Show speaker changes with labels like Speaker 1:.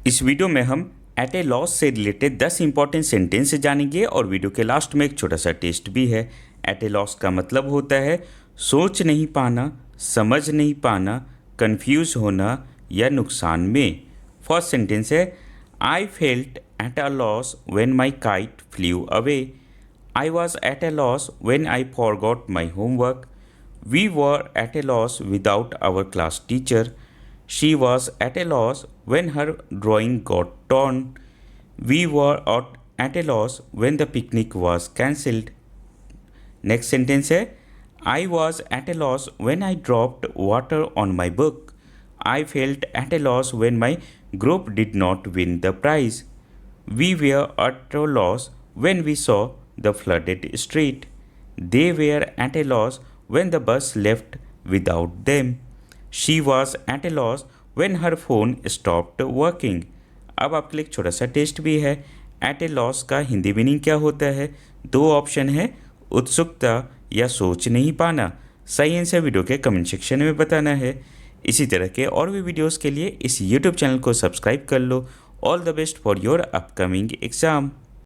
Speaker 1: इस वीडियो में हम एट ए लॉस से रिलेटेड 10 इंपॉर्टेंट सेंटेंस जानेंगे और वीडियो के लास्ट में एक छोटा सा टेस्ट भी है। एट ए लॉस का मतलब होता है सोच नहीं पाना, समझ नहीं पाना, कंफ्यूज होना या नुकसान में। फर्स्ट सेंटेंस है I felt at a loss when my kite flew away. I was at a loss when I forgot my homework. We were at a loss without our class teacher. She was at a loss when her drawing got torn. We were at a loss when the picnic was cancelled. Next sentence है I was at a loss when I dropped water on my book. I felt at a loss when my group did not win the prize. We were at a loss when we saw the flooded street. They were at a loss when the bus left without them. She was at a loss when her phone stopped working. अब आपके लिए एक छोटा सा test भी है। Eight a loss का Hindi meaning क्या होता है? दो ऑप्शन है, उत्सुकता या सोच नहीं पाना। सही आंसर वीडियो के कमेंट सेक्शन में बताना है। इसी तरह के और भी वीडियोस के लिए इस यूट्यूब चैनल को सब्सक्राइब कर लो। All the best for your upcoming exam.